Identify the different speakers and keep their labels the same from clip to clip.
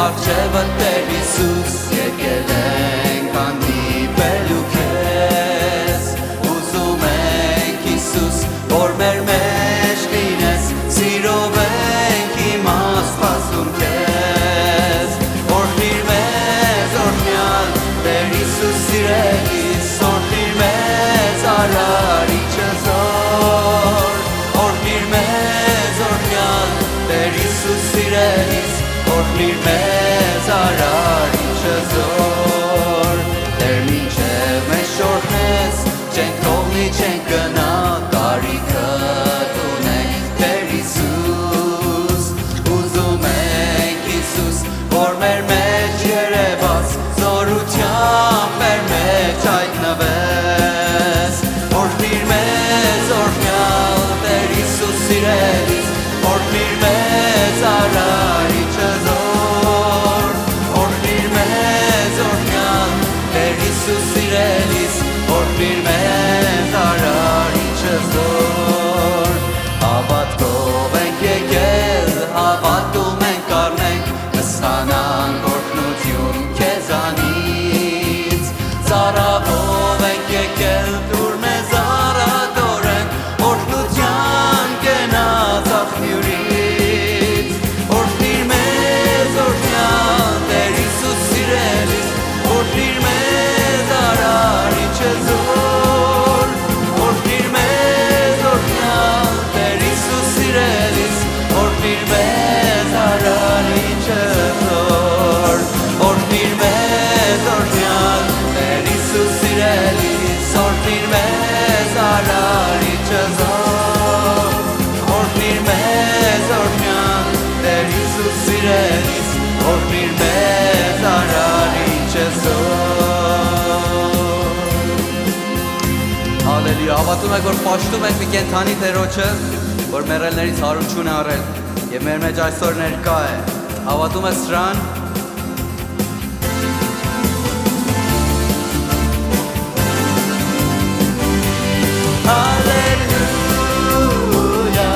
Speaker 1: Արջևը Տեր Հիսուս եկել ենք հանդիպելու քեզ Ուզում ենք Հիսուս որ մեր մեջ լինես Սիրով ենք իմաստ սպասում քեզ Օրհնիր մեզ օրհնյալ Տեր Հիսուս սիրելիս Օրհնիր մեզ արարիչը զոր Օրհնիր մեզ օրհնյալ Տեր Հիսուս սիրելիս Օրհնիր մեզ արարիչը զոր Տեր մինչև մեզ շորհնես Չենք թողնի չենք գնա կարիքը տունենք Տեր Հիսուս Ուզում ենք Հիսուս Որ մեր մեջ երևաս Զորությամբ մեր մեջ հայտնվես Օրհնիր մեզ օրհնյալ Տեր Հիսուս սիրելիս Օրհնիր մեզ արարիչը զոր Օրհնիր մեզ օրհնյալ Տեր Հիսուս սիրելիս Օրհնիր մեզ արարիչը զոր Հավատքով ենք եկել Հավատում ենք առնենք Կստանանք օրհնություն քեզանից Ծարավով ենք եկել Դուր մեզ առատորենք Օրհնության կենաց աղբյուրից Օրհնիր մեզ օրհնյալ Տեր Հիսուս սիրելիս Օրհնիր մեզ արարիչը զոր Օրհնիր մեզ օրհնյալ Տեր Հիսուս սիրելիս Օրհնիր մեզ արարիչը զոր Օրհնիր մեզ օրհնյալ Տեր Հիսուս սիրելիս Օրհնիր մեզ արարիչը զոր Օրհնիր մեզ օրհնյալ Տեր Հիսուս սիրելիս Օրհնիր մեզ արարիչը զոր Հալելույա Հավատում եք որ պաշտում եք մի կենդանի Տերոջը որ մեռելներից հարություն է առել եւ մեր մեջ այսօր ներկա է Հավատում ես դրան Հալելույա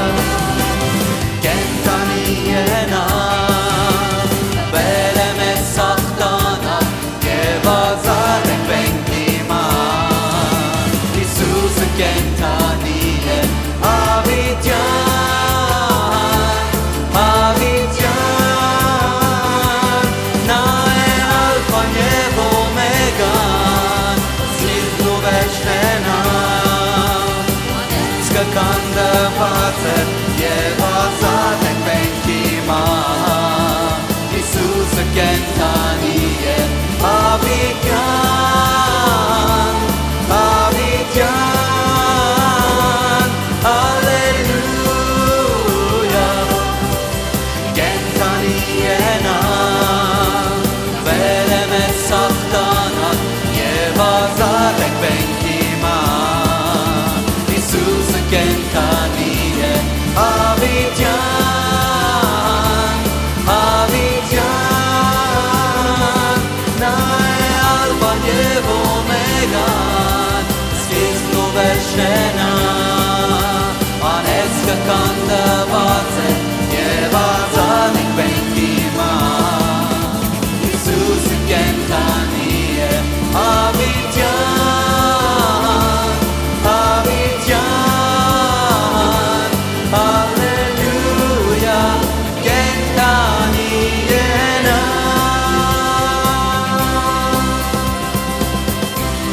Speaker 1: Կենդանի է նա Բերեմ է սախտանա Եվ ազատ ենք մենք իման Հիսուսը կենդանի է Հավիտյան Հավիտյան Նա է ալֆան և օմեգան Սկիզբն ու վերջն է նա Կանդված է և ազատ ենք մենք իման Հիսուսը կենդանի է Հավիտյան Հավիտյան Հալելույա Կենդանի է նա Բերեմ է սախտանան և ազատ ենք մենք իման Հիսուսը կենդանի է Հավիտյան Հավիտյան Նա է ալվան և օմեգան Սկիզբն ու վերջն է նա Անեցքը կանդված է և ազատ ենք մենք իման Հիսուսը կենդանի է Հավիտյան Հավիտյան Հալելույա Կենդանի է նա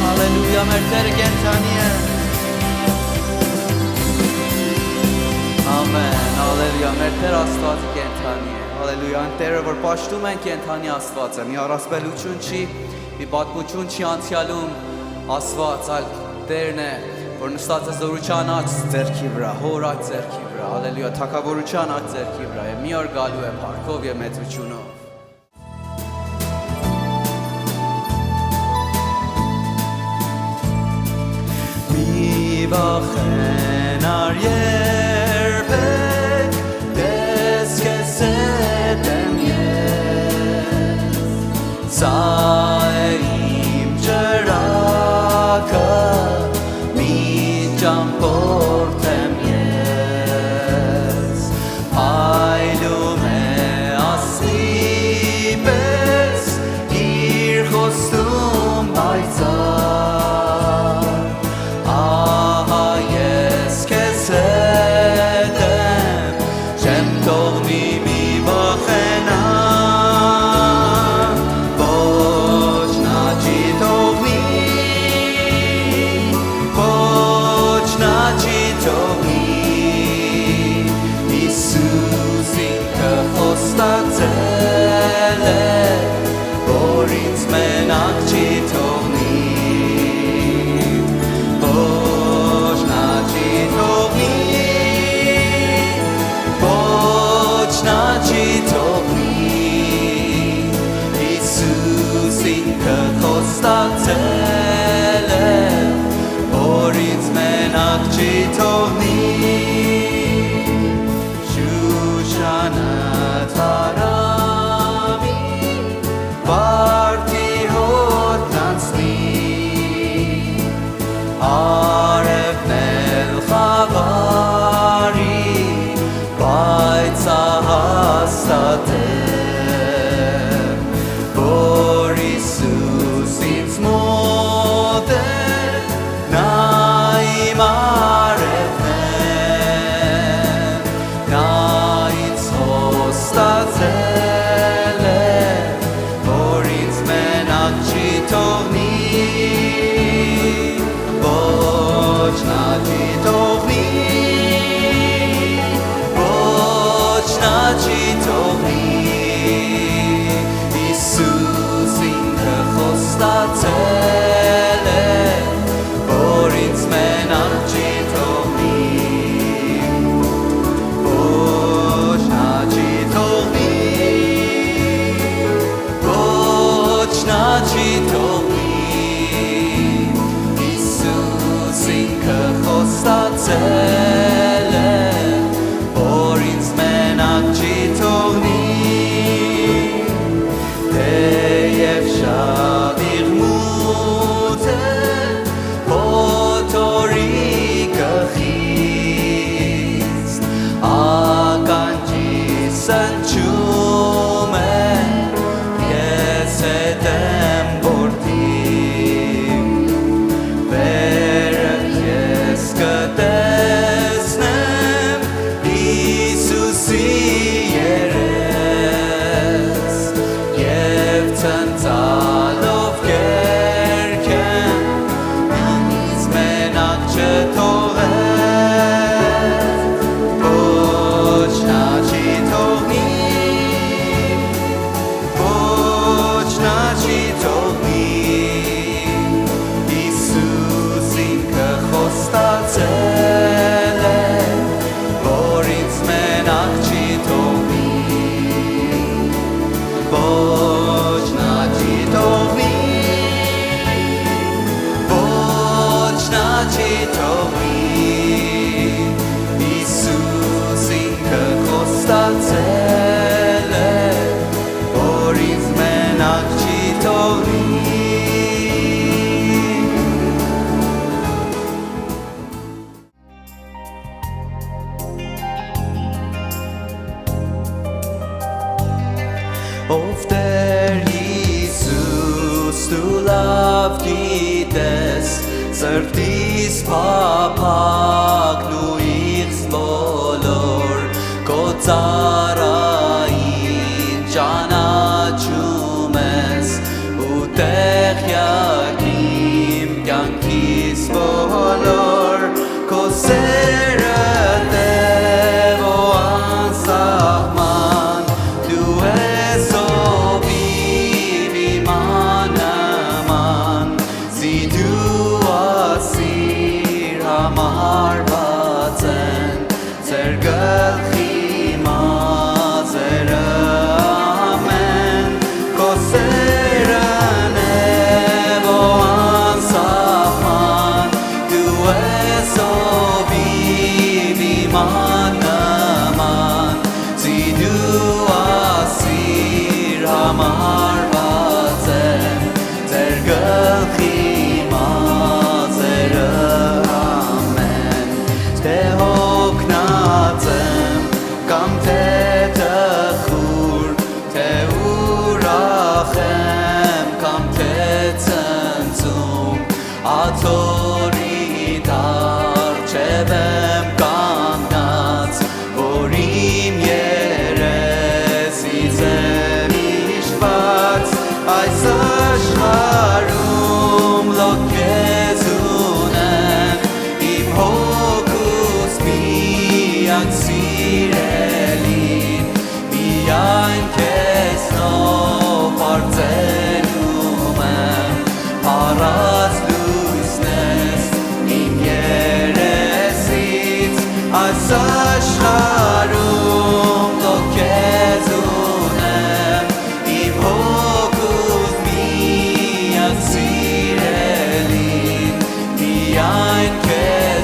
Speaker 1: Հալելույա մեր Տերը կենդանի է Ամեն Հալելույա մեր Տեր Աստվածը կենդանի է Հալելույա այն Տերը որ պաշտում են կենդանի Աստված է մի առասպելություն չի մի պատմություն չի անցյալում Աստված այլ Տերն է որ նստած է զորության աջ ձեռքի վրա, հոր աջ ձեռքի վրա, հալելույա, թագավորության աջ ձեռքի վրա եւ մի օր գալու է փառքով եւ մեծությունով։ Մի վախենար երբեք, դες քեզ հետ եմ ես, սա է իմ ջրակը, ճամփորդեմ ես, այլում է ասնի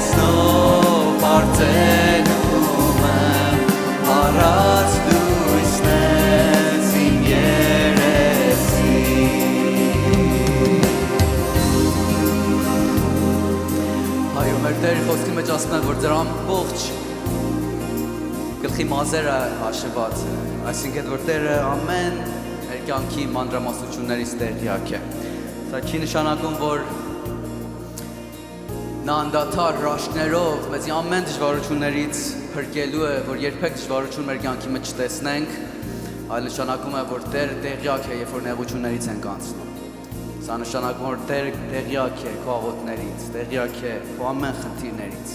Speaker 2: Snow
Speaker 1: ասում եմ, որ դրա ամբողջ գլխի մազերը հաշված է, այսինքն որ Տերը ամեն մեր կյանքի մանրամասնություններից տեղյակ է։ Սա չի նշանակում, որ նա անդադար հրաշքներով մեզ ամեն դժվարություններից փրկելու է, որ երբեք դժվարություն մեր կյանքի մեջ չտեսնենք, այլ նշանակում է, որ Տերը տեղյակ է, երբ որ նեղություններից ենք անցնում։ Սա նշանակում է, որ Տերը տեղյակ է քո աղոթներից, տեղյակ է քո ամեն խնդիրներից։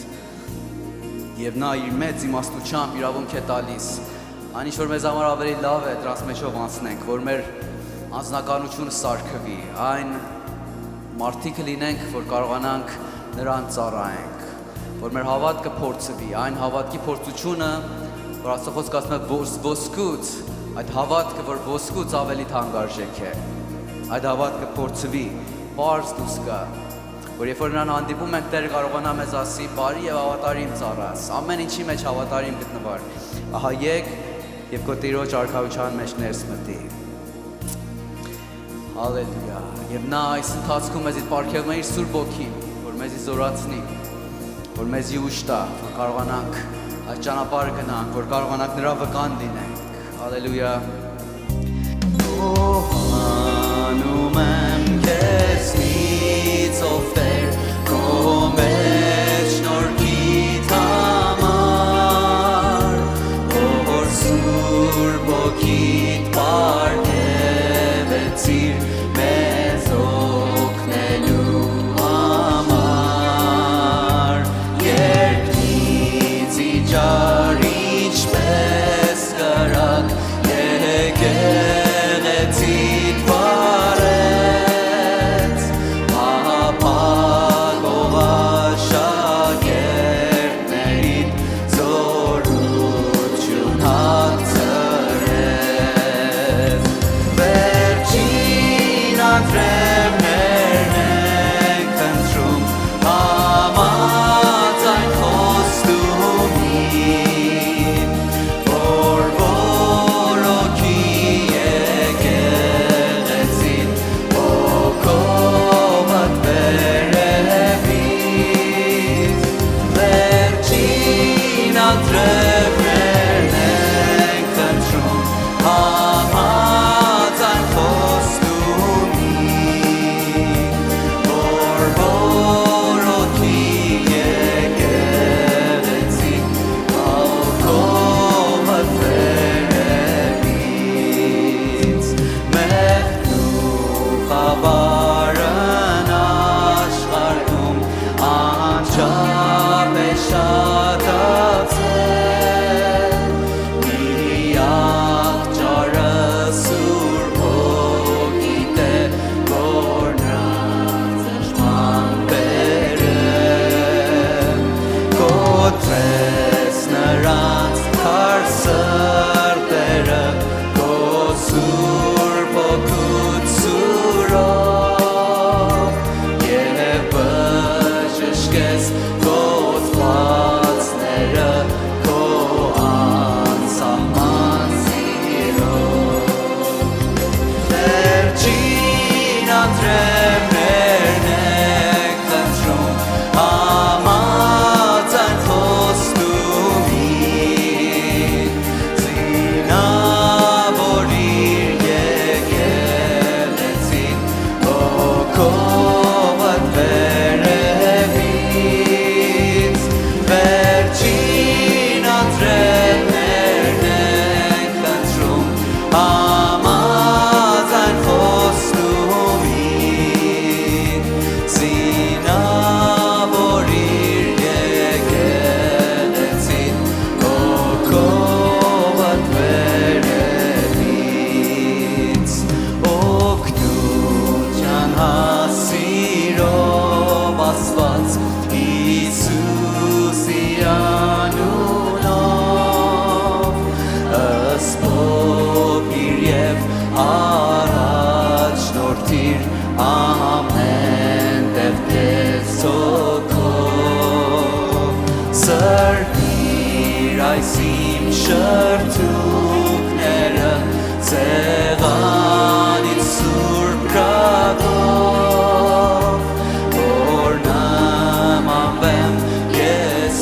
Speaker 1: Եվ նա իր մեծ իմաստությամբ իրավունք է տալիս, այն ինչ որ մեզ համար ավելի լավ է դրանց մեջով անցնենք, որ մեր անձնականությունը սարքվի, այն մարդիկ լինենք, որ կարողանանք նրան ծառայենք, որ մեր հավատքը փորձվի, այն հավատքի փորձությունը, որ Աստծո խոսքը ասում է ոսկուց, այդ հավատքը, որ ոսկուց ավելի թանկարժեք է, այդ հավատքը փորձվի, պարզ դուրս գա, որ երբ որ նրան հանդիպում ենք, Տերը կարողանա մեզ ասի բարի եւ հավատարիմ ծառաս, ամեն ինչի մեջ հավատարիմ գտնվար, ահա եկ եւ քո Տիրոջ արքայության մեջ ներս մտի։ Հալելույա։ Եվ նա այս ընթացքում մեզ պարգևում է իր Սուրբ Ոգին, որ մեզի զորացնի, որ մեզի ուժ տա, որ կարողանանք այս ճանապարհը գնանք, որ կարողանանք նրա վկան լինենք։ Հալելույա։ Անում եմ քեզնից ով Տեր, քո մեջ շնորհքիդ համար, որ Սուրբ Ոգիդ պարգևեցիր մեզ օգնելու համար, երկնից իջար ինչպես կրակ, եկեղեցիդ վարեց, ապագով աշակերտներիդ զորություն հագցրեց, վերջին անձրևներն ենք ընտրում, համաձայն խոստումին, որ որոքի եկեղեցին ոգով ատվերևից, վերջին անձրևներն ենք ընտրում, համաձայն խոստումին, որ որոքի եկեղեցին ոգով ատվերևից, մեղքն ու խավարն աշխարհում անչափ է շատացել, միակ ճարը Սուրբ Ոգիդ է, որ նրանց ճշմարտ բերել, կոտրես նրանց քար սրտերը, քո Սուրբ Ոգուց սուրով, և բժշկես քո օծվածները, քո անսահման սիրով, վերջին անձրևներն ենք ընտրում, համաձայն խոստումին, զինավորիր եկեղեցին ոգով ատվերևից, վերջին անձրևներն ենք ընտրում, համաձայն խոստումին, զինավորիր եկեղեցին ոգով ատվերևից, օգնության հասիրով Աստված Հիսուսի անունով, ըսպոպիր և առաջնորդիր ամեն տեղ քեզ հոգով, սրբիր այս իմ շրթունքները, սեղանից Սուրբ կրակով, որ նմանվեմ ես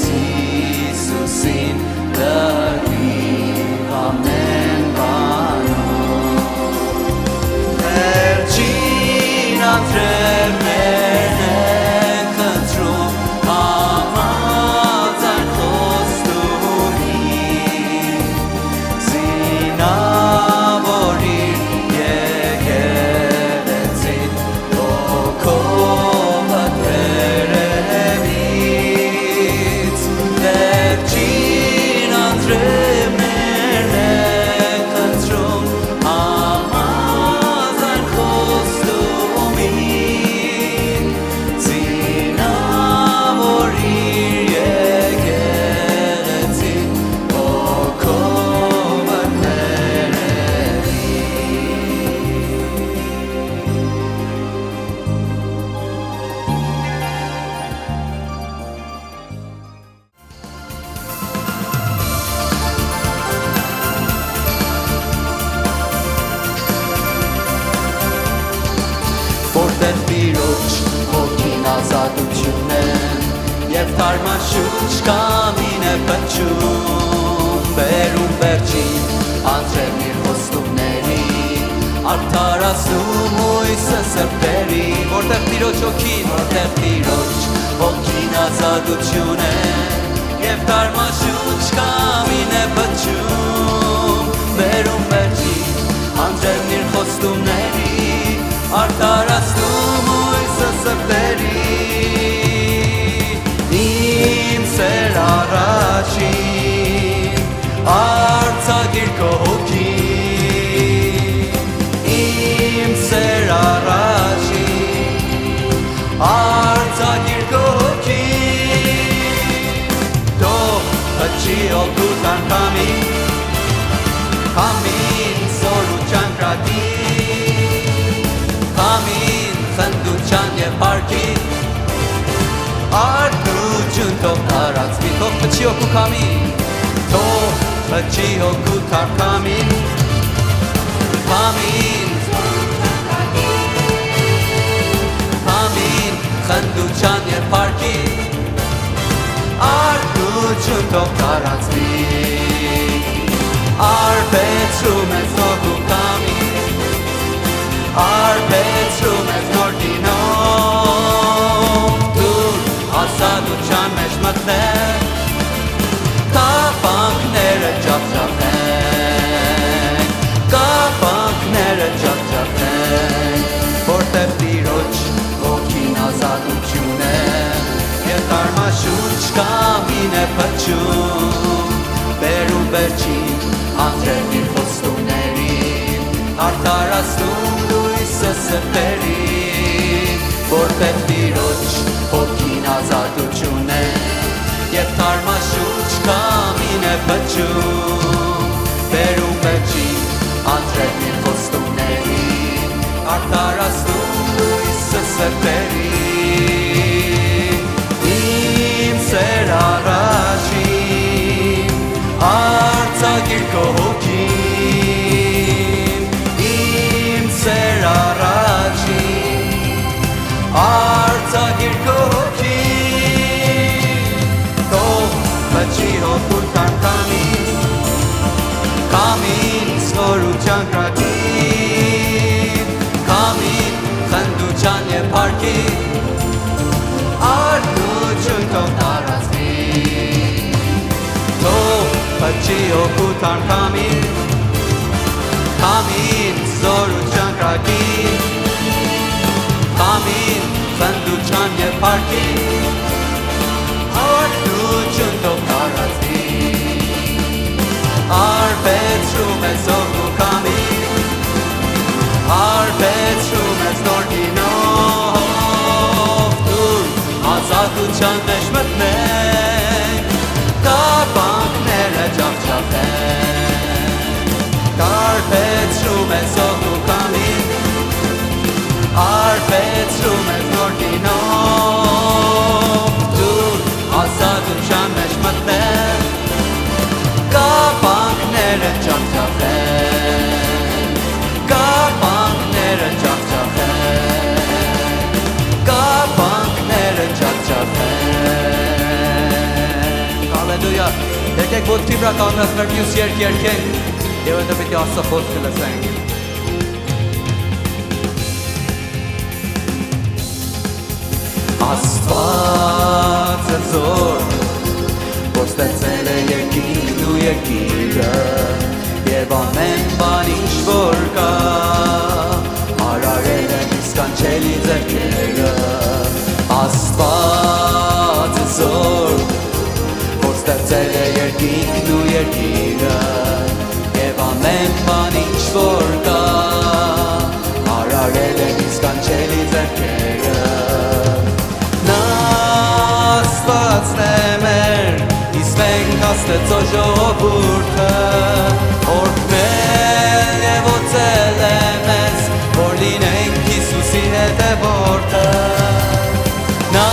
Speaker 1: թարմաշուչ կամին է պնչում բերում վերջին անձրևն իր խոստումներին արդարացնում հույսը սրտերի որտեղ Տիրոջ հոգին ազատություն է և թարմաշուչ կամին է պնչում բերում վերջին անձրևն իր խոստումների արդարացնում հույսը սրտերի Իմ սեր առաջին արձակիր քո հոգին Իմ սեր առաջին արձակիր քո հոգին Թող խչի օգուտ անգամին Քամին զորու ճանկրատի Քամին խնդուչան և պարքի Արդություն թող տարածվի, թող խչի օգու քամին Թող խչի օգու թարքամին Քամին Քամին խնդուչան և պարքի Արդություն թող տարածվի Արբեցրում ես օգու քամին Արբեցրում ես նոր դինով Դուր ասադության մեջ մտներ Կապանքները ճապճապենք Կապանքները ճապճապենք Որտև Տիրոջ հոգին ազատություն է Եվ թարմաշուչ կամին է պնչում Բերում վերջին անձրևն իր խոստումներին Արդարացնում լույսը սրտերի Որտև Տիրոջ հոգին ազատություն է Եվ թարմաշուչ կամին է պնչում Բերում վերջին անձրևն իր խոստումներին Արդարացնում լույսը սրտերի Իմ սեր առաջին արձակիր քո հոգին Իմ սեր առաջին արձակիր քո հոգին Թող խչի օգուտ քամին Քամին զորու ճանկրատին Քամին խնդուչան և պարքի Արդություն թող տարածվի Թող խչի օգուտ քամին Քամին զորու ճանկրատին Քամին խնդուչան և պարքի Արդություն թող տարածվի Արբեցրում ես օգու քամին Արբեցրում ես նոր դինով Դուր ազատության մեջ մտնենք Կապանքները ճապճապենք Արբեցրում ես օգու քամին Արբեցրում ես նոր դինով Դուր ազատության մեջ մտնենք Կապանքները ճապճապենք Կապանքները ճապճապենք Կապանքները ճապճապենք Հալելույա Եկեք ոտքի վրա կանգնած մեր մյուս երգ երգենք Եվ հետո պիտի Աստծո խոսքը լսենք Աստվածը զոր Որ ստեղծել է երկինքն ու երկիրը Եվ ամեն բան ինչ որ կա Արարել է իր սքանչելի ձեռքերը Աստվածը զոր Որ ստեղծել է երկինքն ու երկիրը Եվ ամեն բան ինչ որ կա Արարել է իր սքանչելի ձեռքերը Աստվածն է մեր, իսկ մենք Աստծո ժողովուրդը Օրհնել և օծել է մեզ, որ լինենք Հիսուսի հետևորդը Նա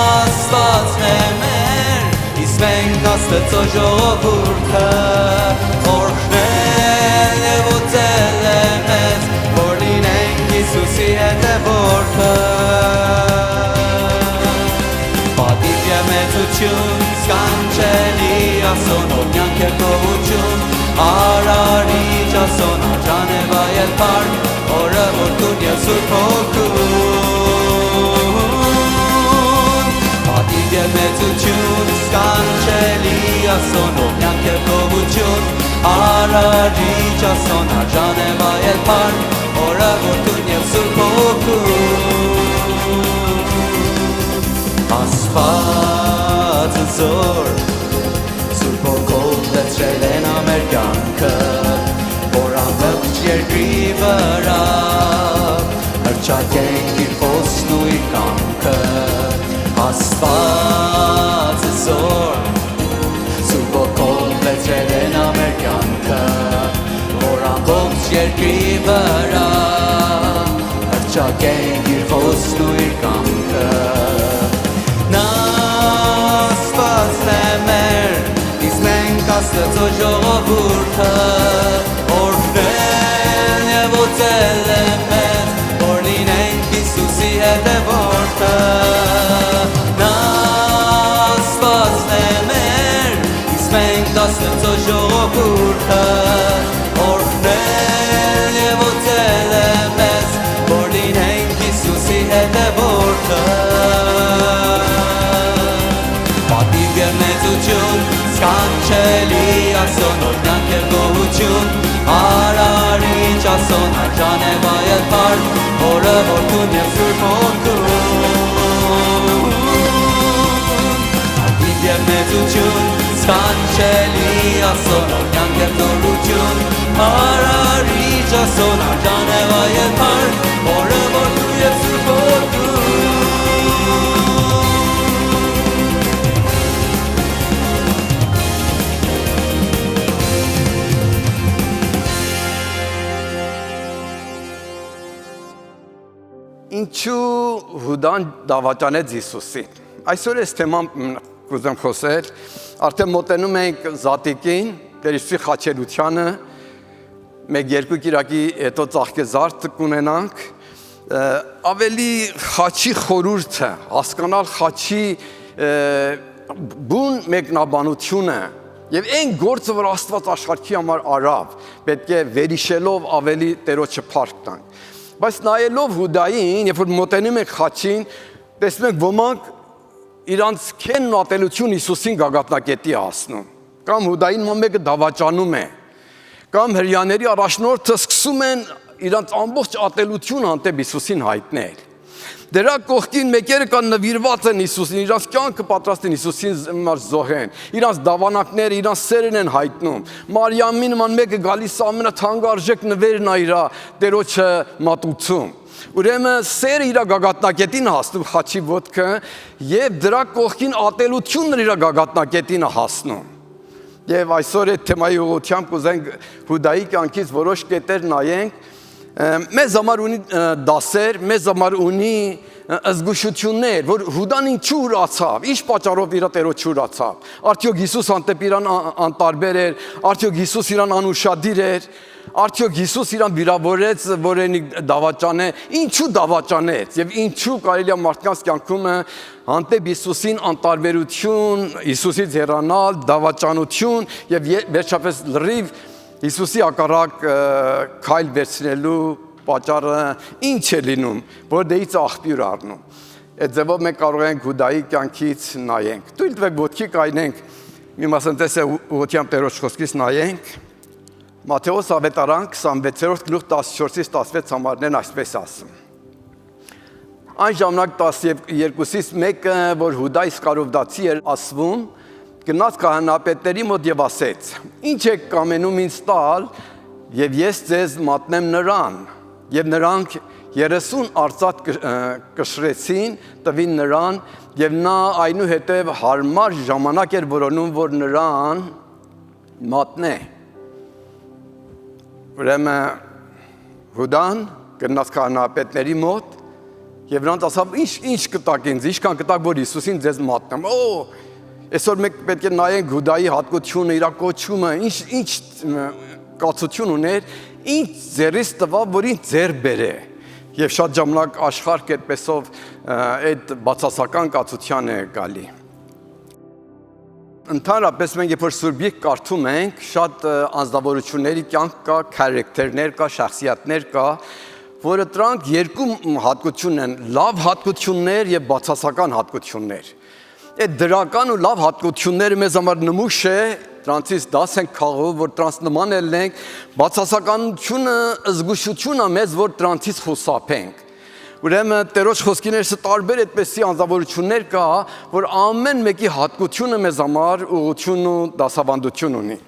Speaker 1: Աստվածն է մեր, իսկ մենք Աստծո ժողովուրդը Օրհնել և օծել է մեզ, որ լինենք Հիսուսի հետևորդը Պատիվ և մեր մեծություն, սկանչելի ասոն, օրնյանք է գողություն, արարիչ ասոն, աջան է վայել պարկ, օրը որդուն և սուրբ հոգուն, պատիվ և մեծություն, սկանչելի ասոն, օրնյանք է գողություն, արարիչ ասոն, աջան է վայել պարկ, օրը որդուն և սուրբ հոգուն, Աստվածը զոր, Սուրբ Հոգով լցրել են ամեր կյանքը, որ ամբողջ երկրի վրա հռչակենք իր խոսքն ու իր կամքը, Աստվածը զոր, Սուրբ Հոգով լցրել են ամեր կյանքը, որ ամբողջ երկրի վրա հռչակենք իր խոսքն ու իր կամքը, Աստծո ժողովուրդը օրհնել և օծել է մեզ, որ լինենք Հիսուսի հետևորդը, նա Աստվածն է մեր, իսկ մենք Աստծո ժողովուրդը օրհնել և օծել է մեզ, որ լինենք Հիսուսի հետևորդը, պատիվ և մեծություն, սկանչելի ասոն, օրհնանք և գոհություն, արարիչ ասոն, աջան է վայել պարկ, օրը որդուն և սուրբ հոգուն, պատիվ և մեծություն, սկանչելի ասոն, օրհնանք և գոհություն, արարիչ ասոն, աջան է վայել պարկ, օրը որդուն և սուրբ հոգուն,
Speaker 2: Ինչու Հուդան դավաճանեց Հիսուսին։ Այսօր այս թեման կուզեմ խոսել, արդեն մոտենում ենք Զատիկին, Տեր Հիսուսի խաչելությանը, 1-2 կիրակի հետո ծաղկեզարդ կունենանք, ավելի խաչի խորհուրդը, հասկանալ խաչի բուն մեկնաբանությունը եւ այն գործը, որ Աստված աշխարհի համար արավ, պետք է վերիշելով ավելի Տերոջը փառք տանք։ Բայց նայելով Հուդային, երբ որ մոտենում ենք խաչին, տեսնում ենք ոմանք իրանց քենն ատելություն Հիսուսին գագաթնակետի հասնում, կամ Հուդային մեկը դավաճանում է, կամ հրյաների առաջնորդը սկսում են իրանց ամբողջ ատելությունը հանդեպ Հիսուսին հայտնել։ Դրա կողքին մեկերը կան նվիրված են Հիսուսին, իրանց կյանքը պատրաստ են Հիսուսին զոհեն, իրանց դավանակները, իրանց սերն են հայտնում։ Մարիամի նման մեկը գալիս ամենաթանկարժեք նվերն է իր Տերոջը մատուցում։ Ուրեմն սերը իր գագաթնակետին հասնում խաչի ոտքը եւ դրա կողքին ատելությունն իր գագաթնակետին է հասնում։ Եվ այսօր այդ թեմայի ուղղությամբ կուզենք Հուդայի կյանքից որոշ կետեր նայենք, մեզ համար ունի դասեր, մեզ համար ունի զգուշություններ, որ Հուդան ինչու ուրացավ, ինչ պատճառով իր Տերոջ ուրացավ, արդյոք Հիսուս հանդեպ իրան անտարբեր էր, արդյոք Հիսուս իրան անուշադիր էր, արդյոք Հիսուս իրան վիրավորեց, որ այնի դավաճան է, ինչու դավաճանեց եւ ինչու կարելի է մարդկանց կյանքում հանդեպ Հիսուսին անտարբերություն, Հիսուսից հեռանալ, դավաճանություն եւ վերջապես լրիվ Հիսուսի ակառակ քայլ վերցնելու պատճառը ինչ է լինում, որ դեից աղբյուր առնում։ Այդ ձևով մենք կարող ենք Հուդայի կյանքից նայենք։ Թույլ տվեք ոտքի կայնենք, մի մասնտեսը ուղղությամբ Տերոջ խոսքից նայենք։ Մատթեոս ավետարան 26-րդ գլուխ 14-ից 16 համարներն այսպես ասում։ Այն ժամանակ 12-ից մեկը, որ Հուդա Իսկարովտացի էր ասվում, գնաց քահանապետների մոտ եւ ասեց. Ինչ եք կամենում ինձ տալ, եւ ես ձեզ մատնեմ նրան։ Եվ նրանք 30 արծաթ կշռեցին, տվին նրան, եւ նա այնուհետև հարմար ժամանակ էր որոնում, որ նրան մատնե։ Ուրեմն Հուդան գնաց քահանապետների մոտ եւ նրանց ասավ. Ինչ կտակ ինձ, ինչքան կտակ, որ Հիսուսին ձեզ մատնեմ։ Այսօր մենք պետք է նայենք Հուդայի հատկությունը, իր կոչումը, ինչ կացություն ուներ, ինչ ձեռից տվավ, որ ինձ ձեռ բերե։ Եվ շատ ժամանակ աշխարհ այդպեսով այդ բացասական կացության է գալի։ Ընդհանրապես մենք երբ որ Սուրբիկ կարդում ենք, շատ անձնավորությունների կյանք կա, քարակտերներ կա, շախսիաթներ կա, որը դրանք երկու հատկություն են՝ լավ հատկություններ եւ բացասական հատկություններ։ Այդ դրական ու լավ հատկությունները մեզ համար նմուշ է, դրանցից դաս ենք քաղով, որ դրանց նման ելնենք, բացասականությունը զգուշություն է մեզ, որ դրանցից խուսափենք։ Ուրեմն Տերոջ խոսքիներս տարբեր այդպիսի անձնավորություններ կա, որ ամեն մեկի հատկությունը մեզ համար ուղղություն ու դասավանդություն ունի։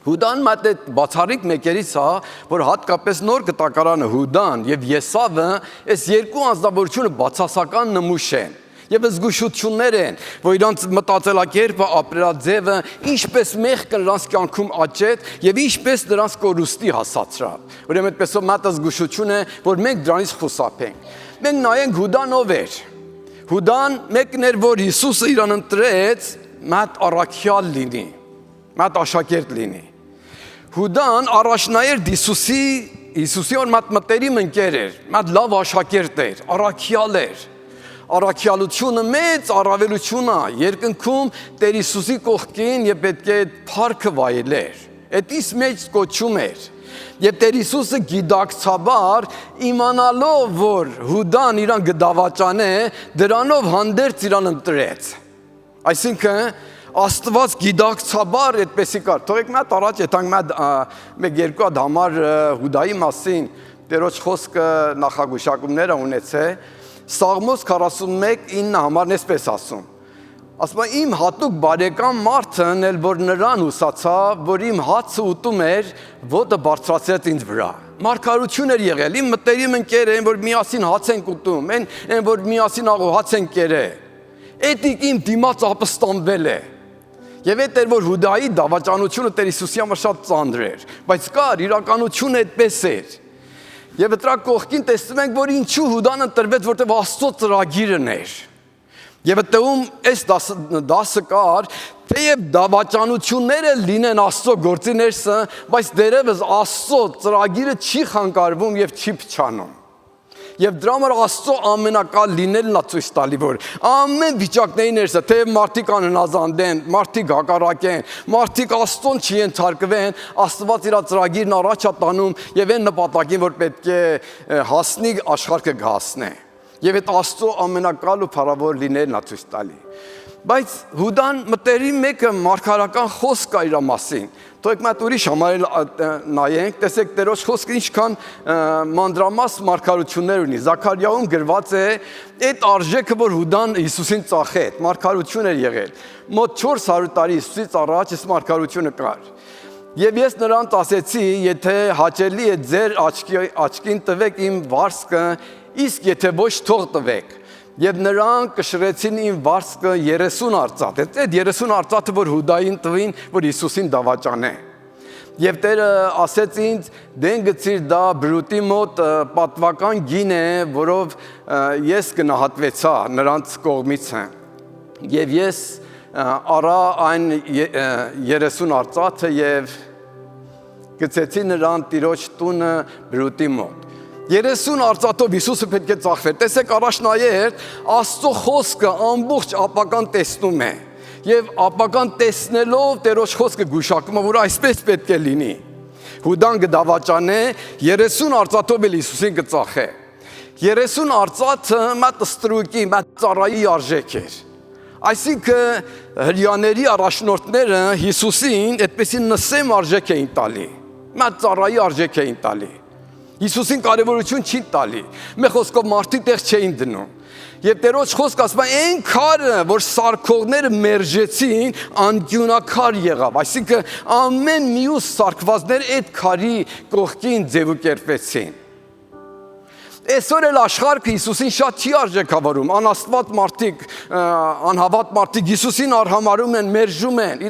Speaker 2: Հուդան մատ այդ բացառիկ մեկերից է, որ հատկապես նոր գտակարանը Հուդան եւ Եսավը այս երկու անձնավորությունը բացասական նմուշ են եւ զգուշություններ են, որ իրանց մտածելակերպը, ապրելաձևը ինչպես մեղքը նրանց կյանքում աճեց եւ ինչպես նրանց կորուստի հասացրավ։ Ուրեմն այդպեսով մատ զգուշություն է, որ մենք դրանից խուսափենք։ Մենք նայենք Հուդան ով էր։ Հուդան մեկն էր, որ Հիսուսը իրան ընտրեց մատ առաքյալ լինի, մատ աշակերտ լինի։ Հուդան առաջնայր Հիսուսի օր մատ մտերիմ ընկեր էր, մատ լավ աշակերտ էր, առաքյալ էր։ Առաքյալությունը մեծ առավելություն է երկնքում Տեր Հիսուսի կողքին եւ պետք է փառքը վայելեր։ Այդից մեջ կոչում էր։ Եվ Տեր Հիսուսը գիտակցաբար իմանալով, որ Հուդան իրան գդավաճան է, դրանով հանդերձ իրան ընտրեց։ Այսինքն Աստված գիտակցաբար այդպեսի կար։ Թողեք մատ առաջ եթանք մեկ երկու հատ համար Հուդայի մասին Տերոջ խոսքը նախագուշակումները ունեցե։ Սաղմոս 41:9 համարն էսպես ասում. ասում է իմ հատուկ բարեկամ մարդն էլ որ նրան ուսացա, որ իմ հացը ուտում էր, ոտը բարձրացրեց ինձ վրա։ Մարգարություն էր եղել, իմ մտերիմ ընկեր են, որ միասին հաց են ուտում, են որ միասին հաց են կերել։ Էդիկ իմ դիմաց ապստամբել է։ Եվ այդ էր որ Հուդայի դավաճանությունը Տեր Հիսուսի համար շատ ծանր էր, բայց կար իրականությունը այդպես էր։ Եվ դրա կողքին տեսնում ենք, որ ինչու Հուդան ընտրվեց, որտեղ Աստծո ծրագիրն էր։ Եվ այդտեղում այս դասը կար, թեև դավաճանությունները լինեն Աստծո գործիներսը, բայց դերևս Աստծո ծրագիրը չի խանգարվում եւ չի փչանում։ Եվ դրա համար Աստծո ամենակալ լինելն է ցույց տալի, որ ամեն վիճակների ներսը, թեև մարդիկ անհնազանդ, մարդիկ հակառակեն, մարդիկ Աստծուն չենթարկվեն, Աստված իր ծրագիրն առաջ է տանում եւ այն նպատակին, որ պետք է հասնի աշխարհը գահսնե։ Եվ այդ Աստծո ամենակալ ու փառավոր լինելն է ցույց տալի։ Բայց Հուդան մտերի մեկը մարգարական խոսք կա իր մասին։ Թողեք մատ ուրիշ համարել նայենք, տեսեք Տերոջ խոսքը ինչքան մանրամաս մարգարություններ ունի։ Զաքարիայում գրված է այդ արժեքը, որ Հուդան Հիսուսին ծախեց, մարգարություն էր եղել։ Մոտ 400 տարի Հիսուսից առաջ այս մարգարությունը կար։ Եվ ես նրանց ասեցի, եթե հաճելի է ձեր աչքին տվեք իմ վարձքը, իսկ եթե ոչ թող տվեք։ Եվ նրանք կշռեցին իմ վարձքը 30 արծաթ։ Այդ 30 արծաթը, որ Հուդային տվին, որ Հիսուսին դավաճանե։ Եվ Տերը ասեց ինձ, դեն գցիր դա բրուտի մոտ պատվական գին է, որով ես գնահատվեցա նրանց կողմից։ Եվ ես արա այն 30 արծաթը եւ գցեցի նրան Տիրոջ տունը բրուտի մոտ։ 30 արծաթով Հիսուսը պետք է ծախվեր։ Տեսեք առաջ նայեք, Աստծո խոսքը ամբողջ ապական տեսնում է։ Եվ ապական տեսնելով Տերոջ խոսքը գուշակում է, որ այսպես պետք է լինի։ Հուդան գդավաճանե 30 արծաթով էլ Հիսուսին կծախե։ 30 արծաթը մատ ստրուկի, մատ ծառայի արժեք էր։ Այսինքն հրյաների առաջնորդները Հիսուսին այդպեսի նսեմ արժեք էին տալի։ Մատ ծառայի արժեք էին տալի։ Հիսուսին կարևորություն չի տալի։ Մեր խոսքով մարդի տեղ չէին դնում։ Եվ Տերոջ խոսքը ասում է այն քարը, որ սարքողները մերժեցին, անկյունակար եղավ։ Այսինքն ամեն մյուս սարքվածները այդ քարի կողքին ձևակերպվեցին։ Այսօր էլ աշխարհը Հիսուսին շատ չի արժեքավորում։ Անաստված մարդիկ, անհավատ մարդիկ Հիսուսին արհամարում են, մերժում են։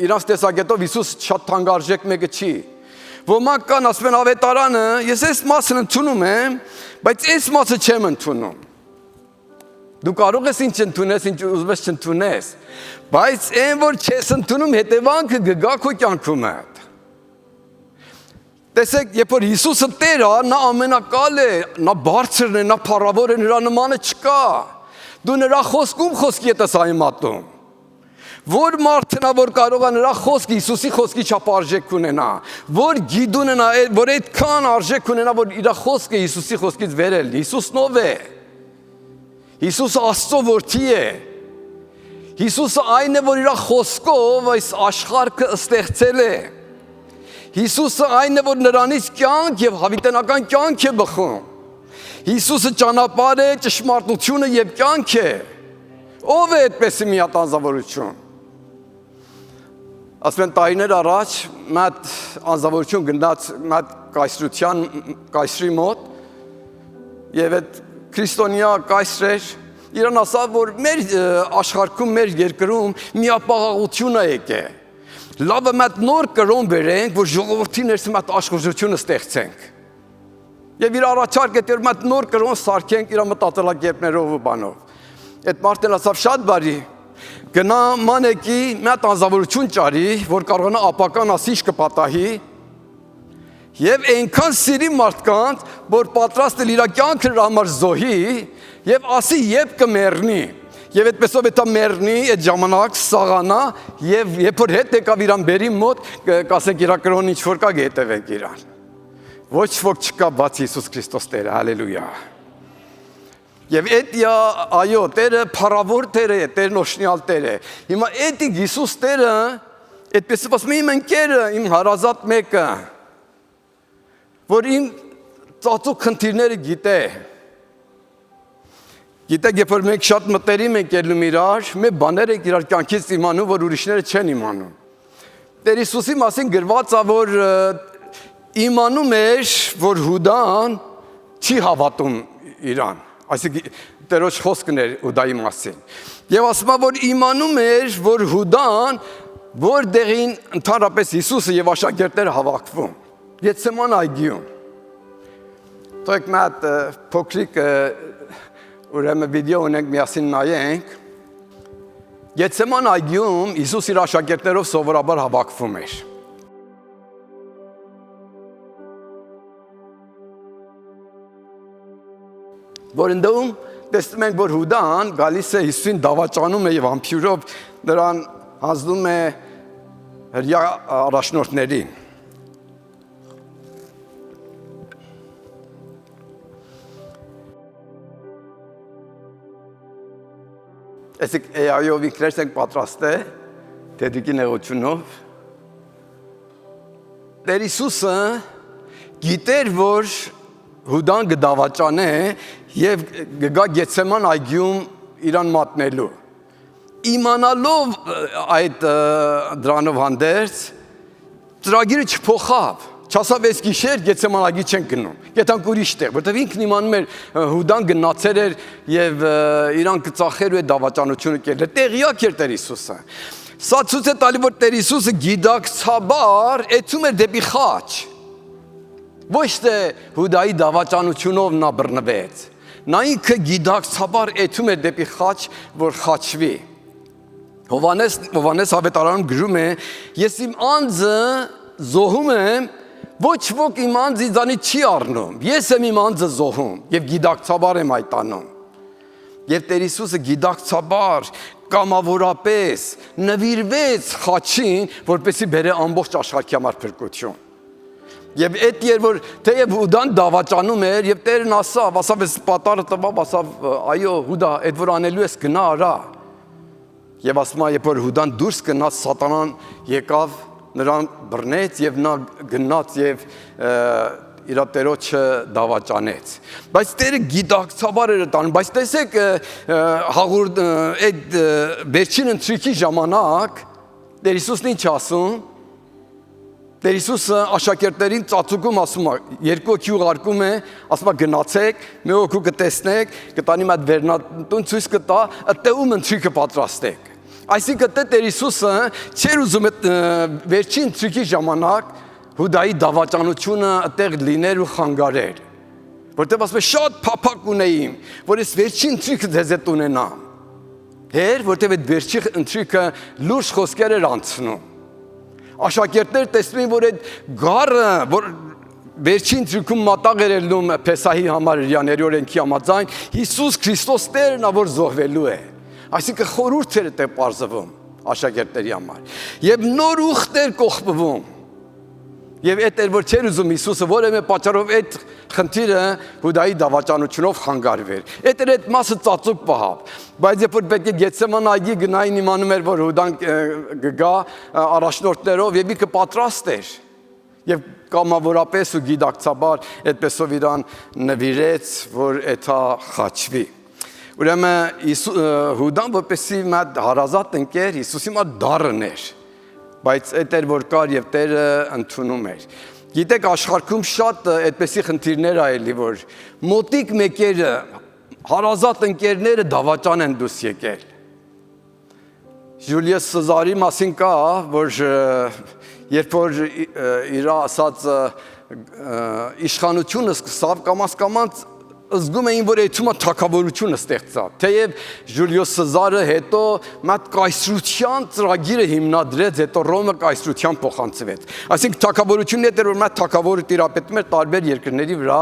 Speaker 2: Իրանց տեսակետով Հիսուս շատ թանկարժեք մեկը չի։ Ոմանք կան ասում են ավետարանը, ես այս մասն ընդունում եմ, բայց այս մասը չեմ ընդունում։ Դու կարող ես ինչ ընդունես, ինչ ուզում ես չընդունես, բայց այն որ չես ընդունում, հետևանքը կգա քո կյանքում։ Տեսեք, երբ որ Հիսուսը Տեր է, նա ամենակալ է, նա բարձրն է, նա փառավոր է, նրա նմանը չկա։ Դու նրա խոսքում խոսքի ես համատում։ Որ մարդն է, որ կարող է նրա խոսքը Հիսուսի խոսքի չափ արժեք ունենա, որ գիտուն է, որ այդքան արժեք ունենա, որ իր խոսքը Հիսուսի խոսքից վերել։ Հիսուսն ով է։ Հիսուսը Աստծո որդի է։ Հիսուսը այն է, որ իր խոսքով այս աշխարհը ստեղծել է։ Հիսուսը այն է, որ նրանից կյանք եւ հավիտենական կյանք է բխում։ Հիսուսը ճանապարհ է, ճշմարտությունը եւ կյանք է։ Ով է այդպես մի հատ անձնավորություն։ Ասում են տարիներ առաջ մատ անձնավորություն գնաց մատ կայսրի մոտ եւ այդ քրիստոնյա կայսրեր իրան ասավ, որ մեր աշխարհում, մեր երկրում միապաղաղություն է եկել։ Լավ է մատ նոր կրոն բերենք, որ ժողովրդի ներսում մատ աշխուժությունը ստեղծենք։ Եվ իր առաջարկը դեռ մատ նոր կրոն սարքենք իր մտածելակերպներով ու բանով։ Այդ մարդն ասավ շատ բարի, գնա մանեկի մատ անձնավորություն ճարի, որ կարողանա ապական ասիչ կպատահի եւ այնքան սիրի մարդկանց, որ պատրաստ է իր կյանքը իր համար զոհի եւ ասի երբ կմեռնի։ Եվ այդպեսով դա մեռնի, այդ ժամանակ սաղանա եւ երբ որ հետ եկավ իրան բերի մոտ, կասենք իր կրոնը ինչ որ կա գետևենք իրան։ Ոչ ոք չկա բաց Հիսուս Քրիստոս Տերը, հալելույա։ Եվ էդյա այո, Տերը փառավոր Տեր է, Տերն օշնյալ Տեր է։ Հիմա էդի Հիսուս Տերը, այդպես ասում իմ ընկերը, իմ հարազատ մեկը, որ իմ ծածուկ խնդիրները գիտեք, երբ որ մենք շատ մտերիմ ենք ելնում իրար, մենք բաներ ենք իրար կյանքից իմանում, որ ուրիշները չեն իմանում։ Տեր Հիսուսի մասին գրված է, որ իմանում էր, որ Հուդան չի հավատում իրան, այսինքն Տերոջ խոսքն էր Հուդայի մասին։ Եվ ասում է, որ իմանում էր, որ Հուդան, որտեղին ընդհանրապես Հիսուսը եւ աշակերտները հավաքվում։ Գեթսեման այգիում։ Թող մատ փոքրիկ ուրեմն վիդեո ունենք միասին նայենք։ Գեթսեման այգիում Հիսուս իր աշակերտներով սովորաբար հավաքվում էր։ Որ ընդդեմ տեսնում ենք, որ Հուդան գալիս է Հիսուսին դավաճանում է եւ ամփյուրով նրան հանձնում է հրյա առաջնորդներին։ Այսինքն այով ինքներս ենք պատրաստ է Տերիկի նեղությունով։ Տեր Հիսուսը գիտեր, որ Հուդան գդավաճան է եւ գա Գեթսեման այգիում իրան մատնելու։ Իմանալով այդ դրանով հանդերձ ծրագիրը չփոխավ։ Չասավ այս գիշեր Գեթսեման այգի չեն գնում։ Գետանք ուրիշ տեղ, որտեղ ինքն իմանում էր Հուդան գնացել էր եւ իրան կծախեր ու այդ դավաճանությունը կերել։ Տեղյակ էր Տեր Հիսուսը։ Սա ցույց է տալի, որ Տեր Հիսուսը գիտակցաբար էցում էր դեպի խաչ։ Ոչ թե Հուդայի դավաճանությունով նա բռնվեց։ Նա ինքը գիտակցաբար էցում էր դեպի խաչ, որ խաչվի։ Հովանես ավետարանում գրում է. ես իմ անձը զոհում եմ, ոչ ոք իմ անձը ինձանից չի առնում։ Ես եմ իմ անձը զոհում եւ գիտակցաբար եմ այդ անում։ Եվ Տեր Հիսուսը գիտակցաբար կամավորապես նվիրվեց խաչին, որպեսզի բերե ամբողջ աշխարհի համար փրկություն։ Եվ այդ էր, որ թեև Հուդան դավաճանում էր եւ Տերն ասավ, այս պատառը տվավ, ասավ, այո, Հուդա, այդ որ անելու ես գնա արա։ Եվ ասում է, երբ որ Հուդան դուրս գնաց, սատանան եկավ, նրան բռնեց եւ նա գնաց եւ իր Տերոջը դավաճանեց։ Բայց Տերը գիտակցաբար էր տանում, բայց տեսեք հաղորդ այդ վերջին ընթրիքի ժամանակ Տեր Հիսուսն ինչ ասում։ Տեր Հիսուսը աշակերտներին ծածուկում ասում է, երկու հոգի ուղարկում է, ասում է գնացեք, մի հոգու կտեսնեք, կտանի մատ վերնատուն ցույց կտա, ըտեղում ընթրիքը պատրաստեք։ Այսինքն Տեր Հիսուսը չէր ուզում այդ վերջին ընթրիքի ժամանակ Հուդայի դավաճանությունը այդտեղ լիներ ու խանգարեր, որտեղ ասում է շատ փափակ ունեիմ, որ այս վերջին ընթրիքը ձեզ հետ ունենամ։ Հեր, որտեղ այդ վերջին ընթրիքը լուրջ խոսքեր էր անցնում։ Աշակերտներ տեսնում են, որ այդ գառը, որ վերջին ընթրիքում մատաղ էր ելնում Փեսահի համար հրյաների օրենքի համաձայն, Հիսուս Քրիստոս Տերն է, որ զոհվելու է։ Այսինքն խորհուրդ էր այդտեղ պարզվում։ աշակերտների համար։ Եվ նոր ուխտեր կողպվում։ Եվ այդ էր որ չեր ուզում Հիսուսը որևէ պատճառով այդ խնդիրը Հուդայի դավաճանությունով խանգարվեր։ Այդ էր այդ մասը ծածուկ պահավ։ Բայց երբ որ պետք է Գեթսեման այգի գնային իմանում էր որ Հուդան գգա առաջնորդներով եւ ինքը պատրաստ էր։ Եվ կամավորապես ու գիտակցաբար այդպեսով իրան նվիրեց, որ էթա խաչվի։ Ուրեմն Հուդան որպեսի մատ հարազատ ընկեր Հիսուսի մոտ դառն էր, բայց այդ էր որ կար եւ Տերը ընդունում էր։ Գիտեք աշխարհում շատ այդպեսի խնդիրներ ա էլի որ մոտիկ մեկերը հարազատ ընկերները դավաճան են դուս եկել։ Ժուլիուս Սեզարի մասին կա, որ երբ որ իր ասած իշխանությունը սկսավ կամաց զգում էին որ այդումա թակավորությունը ստեղծավ թեև Ժուլիուս Սեզարը հետո մատ կայսրության ծրագիրը հիմնադրեց հետո Ռոմը կայսրության փոխանցվեց այսինքն թակավորությունն էր որ մատ թակավորը տիրապետում էր տարբեր երկրների վրա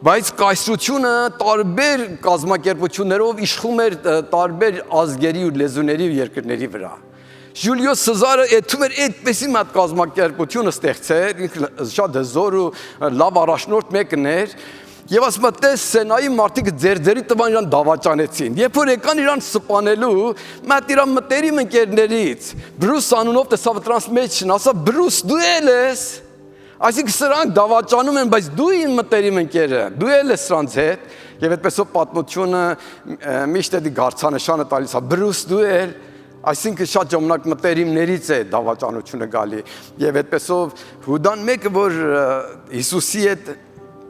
Speaker 2: բայց կայսրությունը տարբեր կազմակերպություններով իշխում էր տարբեր ազգերի ու լեզուների ու երկրների վրա Ժուլիուս Սեզարը այդում էր այդպեսի մատ կազմակերպությունը ստեղծել ինքը շատ հզոր ու լավ առաջնորդ մեկն էր Եվ ասում եմ, տես Սենայի մարդիկ ձեր տվան իրան դավաճանեցին։ Երբ որ եկան իրան սպանելու, մատ իրան մտերիմ ընկերներից, Բրուս անունով տեսավ դրանց մեջն, ասա Բրուս դու էլ ես։ Այսինքն սրանք դավաճանում են, բայց դու ին մտերիմ ընկերը, դու էլ ես սրանց հետ։ Եվ այդպեսով պատմությունը միշտ էդի գարցանշանը տալիս է Բրուս դու էլ Այսինքն շատ ժամանակ մտերիմներից է դավաճանությունը գալի։ Եվ այդպեսով Հուդան մեկը որ Հիսուսի հետ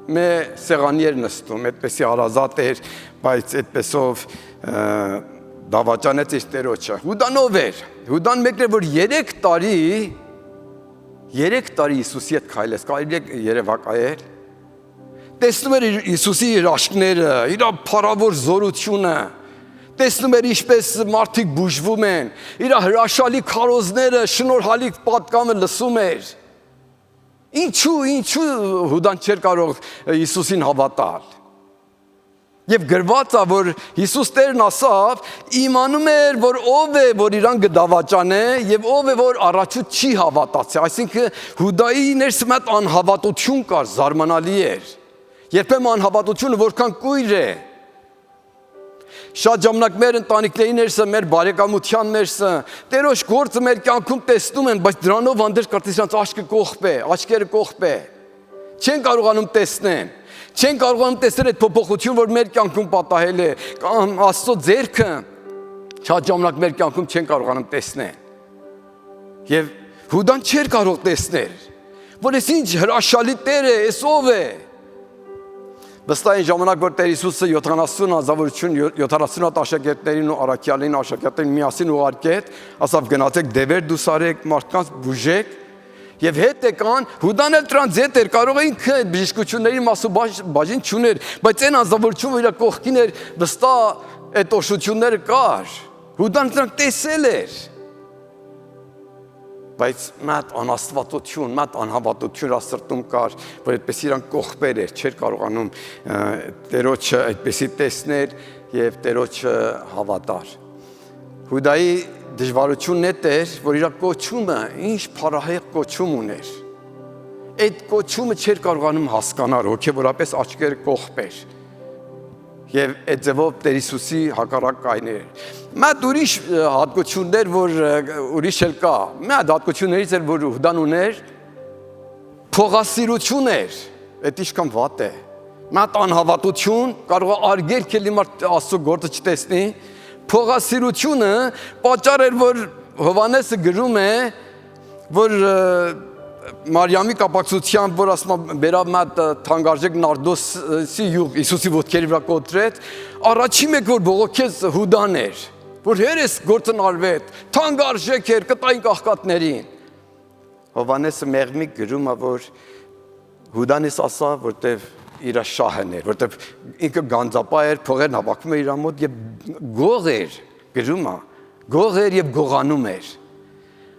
Speaker 2: մե սեղանի էր նստում, այդպեսի հարազատ էր, բայց այդպեսով դավաճանեց իր Տերոջը։ Հուդանով էր։ Հուդան մեկն էր, որ 3 տարի Հիսուսի հետ քայլեց, կարելի է երևակայել։ Տեսնում էր Հիսուսի երաշտները, իր փառավոր զորությունը, տեսնում էր ինչպես մարդիկ բուժվում են, իր հրաշալի քարոզները, շնորհալի պատկամը լսում էր։ Ինչու Հուդան չէր կարող Հիսուսին հավատալ։ Եվ գրված է, որ Հիսուս Տերն ասավ, իմանում էր, որ ով է, որ իրան գդավաճանե, եւ ով է, որ առաջուց չի հավատացել։ Այսինքն Հուդայի ներսում այդ անհավատություն կար, զարմանալի էր։ Երբեմն անհավատությունը որքան կույր է։ Շատ ժամանակ մեր ընտանիքների ներսը, մեր բարեկամության ներսը, Տերոջ գործը մեր կյանքում տեսնում են, բայց դրանով հանդերձ կարծես իրենց աչքերը կողպե, չեն կարողանում տեսնեն, չեն կարողանում տեսնել այդ փոփոխություն, որ մեր կյանքում պատահել է, կամ Աստծո ձեռքը, շատ ժամանակ մեր կյանքում չեն կարողանում տեսնել։ Եվ Հուդան չէր կարող տեսնել, որ այս ինչ հրաշալի Տեր է, այս ով է։ Վստահ այն ժամանակ, որ Տեր Հիսուսը 70 ազավորություն 70 աշակերտներին ու առաքյալներին աշակերտներին միասին ուղարկեց, ասավ գնացեք դևեր դուսարեք, մարդկանց բուժեք եւ հետ եկան, Հուդան էլ դրանց հետ էր, կարող է ինքը այդ բժշկությունների մասու բաժին չուներ, բայց այն ազավորությունը իր կողքին էր, վստահ այդ օշությունները կար։ Հուդան դրանք տեսել էր։ Բայց մատ անաստվածություն, մատ անհավատություն ասրտում կար, որ այդպես իրան կողպեր էր, չէր կարողանում Տերոջը այդպեսի տեսնել եւ Տերոջը հավատար։ Հուդայի դժվարությունն էր, որ իր կոչումը ինչ փառահեղ կոչում ուներ։ Այդ կոչումը չէր կարողանում հասկանալ, հոգեորապես աչքերը կողպեր։ Եվ այդ ձևով Տեր Հիսուսի հակառակ կայներ։ Մատ ուրիշ հատկություններ, որ ուրիշ էլ կա։ Մատ հատկություններից էր, որ Հուդան ուներ, փողասիրություն էր, այդ ինչքան վատ է։ Մատ անհավատություն, կարող է արգելք էլի մարդ Աստծո գործը չտեսնի։ Փողասիրությունը պատճառ էր, որ Հովհաննեսը գրում է, որ Մարիամի կապակցությամբ, որ ասում բերավ մատ թանկարժեք նարդոսի յուղ Հիսուսի ոտքերի վրա կոտրեց, առաջին մեկ որ բողոքեց Հուդան էր, որ հերես գործն արվեց, թանկարժեք էր, կտային կաղկատներին։ Հովհաննեսը մեղմիկ գրում է, որ Հուդանից ասա, որտեվ իր շահն էր, որտեվ ինքը գանձապա էր, փողերն հավաքում էր իր մոտ եւ գող էր, գրում է, գող էր եւ գողանում էր։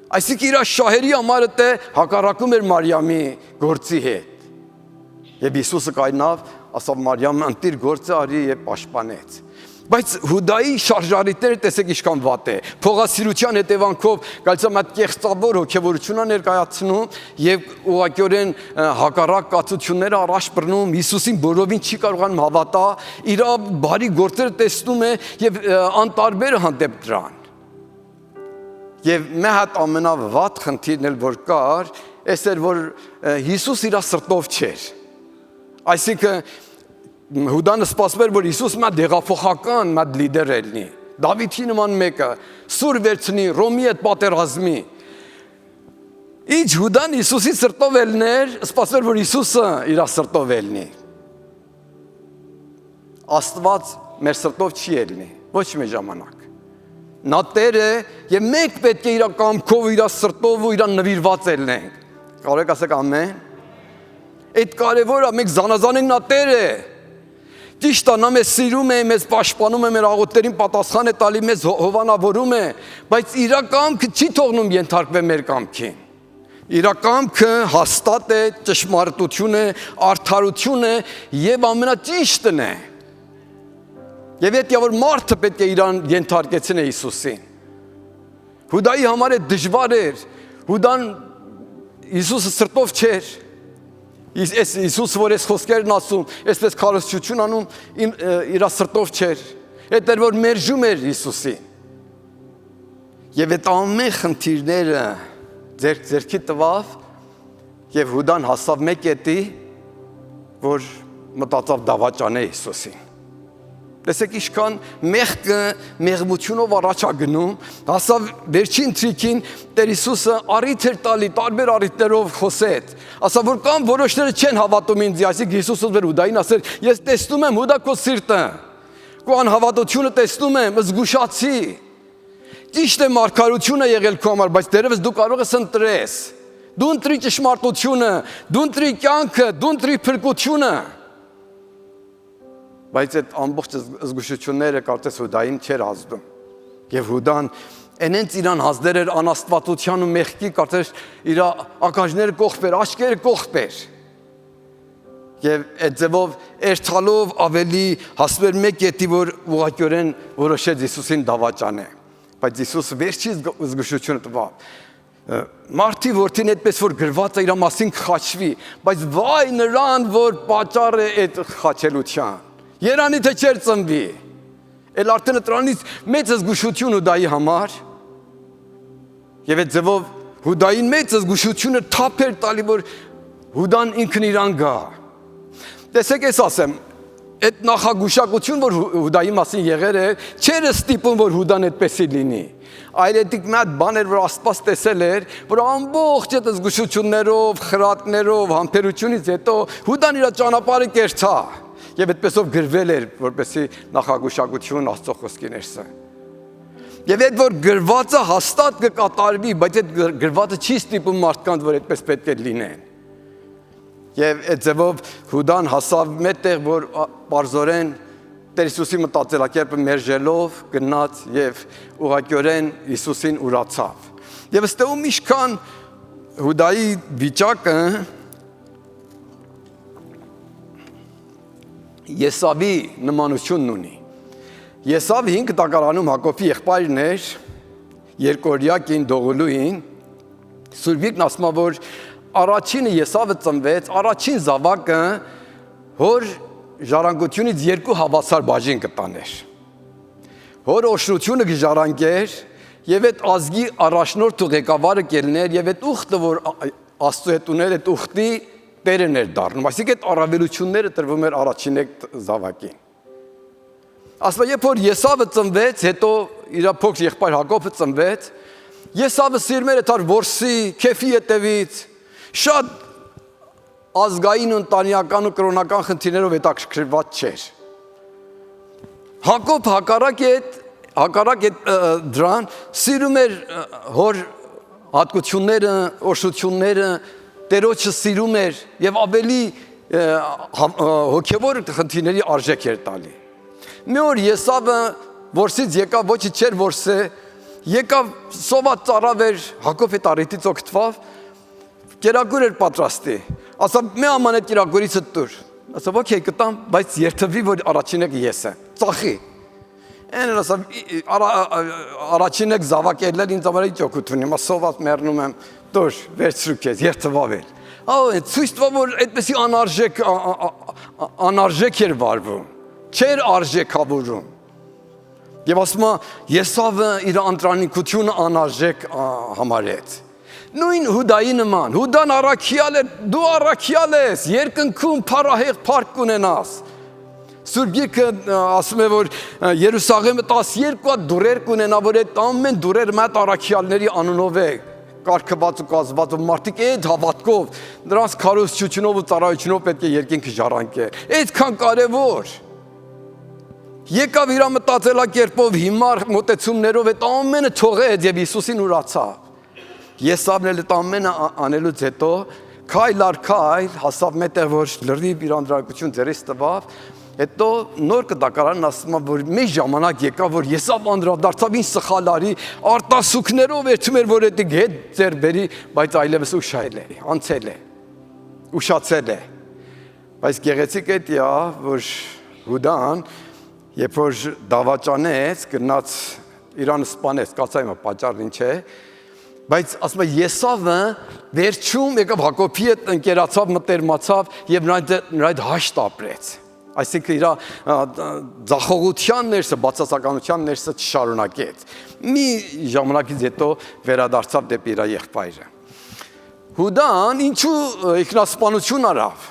Speaker 2: Այսինքն իր շահերի համար դե հակառակում էր Մարիամի գործի հետ։ Եվ Հիսուսը կայնավ, ասավ Մարիամը ընտիր գործը արի եւ պաշտպանեց։ Բայց Հուդայի շարժարիտները տեսեք ինչքան վատ է։ Փողասիրության հետևանքով գալիս այդ կեղծավոր հոգևորությունը ներկայացնում եւ ուղղակիորեն հակառակ կացությունները առաջ բռնում, Հիսուսին բոլորին չի կարողանում հավատա, իր բարի գործերը տեսնում է եւ անտարբեր հանդեպ դրան։ Եվ մի հատ ամենավատ խնդիրն էլ որ կար, այս էր որ Հիսուս իր սրտով չէր։ Այսինքն Հուդանը սպասում էր, որ Հիսուս մի դեղափոխական մի լիդեր լինի։ Դավիթի նման մեկը սուր վերցնի, Ռոմի հետ պատերազմի։ Ինչ Հուդան Հիսուսի սրտով ելներ, սպասում էր, որ Հիսուսը իր սրտով ելնի։ Աստված մեր սրտով չի ելնի, ոչ մի ժամանակ։ Նա Տեր է եւ մենք պետք է իր կամքով, իր սրտով ու իր նվիրված ելնենք։ Կարող եք ասեք ամեն։ Այդ կարևորը մենք զանազան ենք, նա Տեր է։ Ճիշտ է, նա մեզ սիրում է, մեզ պաշտպանում է, մեր աղոթքերին պատասխան է տալի, մեզ հովանավորում է, բայց իր կամքը չի թողնում ենթարկվի մեր կամքին։ Իր կամքը հաստատ է, ճշմարտություն է, արդարություն է եւ ամենաճիշտն է։ Եվ եթե որ մարդը պետք է իրան ենթարկեցնի Հիսուսին։ Հուդայի համար է դժվար էր։ Հուդան Հիսուսը սրտով չէր։ Հիսուս որ այս խոսքերն ասում, այսպես քարոզչություն անում, իր սրտով չէր։ Այդ էր որ մերժում էր Հիսուսին։ Եվ այդ ամեն խնդիրները ձեռքի տվավ եւ Հուդան հասավ մեկ կետի, որ մտածավ դավաճանել Հիսուսին։ Տեսեք ինչքան մեղքը մեղմությունով առաջ է գնում, հասավ վերջին թրիկին Տեր Հիսուսը առիթ էր տալի, տարբեր առիթներով խոսեց։ Ասա որ կան որոշները չեն հավատում ինձ, այսինքն Հիսուսը վեր Հուդային ասել, ես տեսնում եմ Հուդա քո սիրտը, քո անհավատությունը տեսնում եմ, զգուշացի։ Ճիշտ է մարգարությունը եղել քո համար, բայց դերևս դու կարող ես ընտրես։ Դու ընտրի ճշմարտությունը, դու ընտրի կյանքը, դու ընտրի փրկությունը։ Բայց այդ ամբողջ զգուշությունները կարծես Հուդային չէր ազդում։ Եվ Հուդան այնենց իրան հազդեր էր անաստվածության ու մեղքի, կարծես իր ականջները կողպեր, աչքերը կողպեր։ Եվ այդ ձևով երթալով ավելի հասնում էր մեկ կետի, որ ուղղակիորեն որոշեց Հիսուսին դավաճանել։ Բայց Հիսուսը վերջի զգուշությունը տվավ։ Մարդի որդին այդպես որ գրված է իր մասին խաչվի, բայց վայ նրան, որ պատճառ է այդ խաչելության։ Երանի թե չեր ծնվի։ Էլ արդեն դրանից մեծ զգուշություն Հուդայի համար։ Եվ այդ ձևով Հուդային մեծ զգուշությունը թափ էր տալի, որ Հուդան ինքն իրան գա։ Տեսեք, ես ասեմ, այդ նախագուշակություն, որ Հուդայի մասին եղել է, չէր ստիպում, որ Հուդան այդպեսի լինի։ Այլ այդիկ մի հատ բան էր, որ Աստված տեսել էր, որ ամբողջ այդ զգուշություններով, խրատներով, համբերությունից հետո Հուդան իր ճանապարհը կերցա։ Եվ այդպեսով գրվել էր, որպեսի նախագուշակություն Աստծո խոսքի ներսը։ Եվ այդ որ գրվածը հաստատ կկատարվի, բայց այդ գրվածը չի ստիպում մարդկանց, որ այդպես պետք է լինեն։ Եվ այդ ձևով Հուդան հասավ մետեղ, որ բարձորեն Տեր Հիսուսի մտածելակերպը մերժելով գնաց եւ ուղղակիորեն Հիսուսին ուրացավ։ Եվ ըստեյում ինչքան Հուդայի վիճակը Եսավի նմանությունն ունի։ Եսավ 5 տակարանում Հակոբի եղբայրն էր, երկորյա կին Դողոլուին, Սուրբիկն ասում է, որ առաջինը Եսավը ծնվեց, առաջին զավակը հոր ժառանգությունից 2 հավասար բաժին կտաներ։ Հոր օշրությունը կժառանգեր եւ այդ ազգի առաջնորդ ու ղեկավարը կելներ եւ այդ ուխտը, որ Աստծո հետ ուներ, այդ ուխտի տերն էր դառնում, այսինքն այդ առավելությունները տրվում էր առաջին զավակին։ Ասում է, երբ որ Եսավը ծնվեց, հետո իր փոքր եղբայր Հակոբը ծնվեց, Եսավը սիրում էր այդ որսի, քեֆի հետևից, շատ ազգային ընտանեկան ու կրոնական խնդիրներով հետաքրքրված չէր։ Հակոբ հակառակ դրան սիրում էր հոր հատկությունները, օրհնությունները, Տերոջը սիրում էր եւ ավելի հոգեվոր խնդիրների արժեք էր տալի։ Մի օր Եսավը որսից եկավ, ոչի չէր որսե, եկավ սոված ծառավ էր, Հակոբ այդ առիթից օգտվավ, կերակուր էր պատրաստի։ Ասա մի աման այդ կերակուրիցը տուր։ Ասա ոքեյ կտամ, բայց երթվի որ առաջինը ես եմ։ Ծախի։ Այն ասավ առաջին եք զավակելել ինձ համար ինչ օգուտ ունի, մա սոված մեռնում եմ, դուր վերցրու քեզ, երթվավել։ Ահա ցույց տվա որ այդպեսի անարժեք էր վարվում, չէր արժեքավորում։ Եվ ասում է Եսավը իր ընտրանիկությունը անարժեք համարեց։ Նույն Հուդայի նման, Հուդան առաքյալ է, դու առաքյալ ես, երկնքում փառահեղ փառք կունենաս։ Սուրբ Գիրքը ասում է, որ Երուսաղեմը 12 դուրեր կունենա, որ այդ ամեն դուրերը մատ առաքյալների անունով է կարգված ու կազմված, ու մարդիկ այդ հավատքով, նրանց քարոզչությունով ու ծառայությունով պետք է երկինքը ժառանգել։ Այդքան կարևոր։ Եկավ իր մտածելակերպով հիմար մոտեցումներով այդ ամենը թողեց եւ Հիսուսին ուրացավ։ Եսավն էլ այդ ամենը անելուց հետո քայլ առ քայլ հասավ մետեղ, որ լրիվ իր անդրակություն ձեռից տվավ։ Հետո նոր կդակարանն ասում է, որ մի ժամանակ եկավ, որ Եսավ անդրադարձավ ինչ սխալարի արտասուքներով երթում էր, որ այդ հետ ձեր բերի, բայց այլևս ուշայել է, անցել է, ուշացել է։ Բայց գեղեցիկ էդ է, որ Հուդան, երբ որ դավաճանեց, գնաց իրան սպանեց, կացայմը պատճառն ինչ է, բայց ասում է Եսավը վերջում եկավ Հակոբի հետ ընկերացավ, մտերմացավ եւ նրա հետ հաշտ ապրեց։ Այսինքն իր ձախողության ներսը, բացասականության ներսը չշարունակեց։ Մի ժամանակից հետո վերադարձավ դեպի իր եղբայրը։ Հուդան ինչու ինքնասպանություն արավ։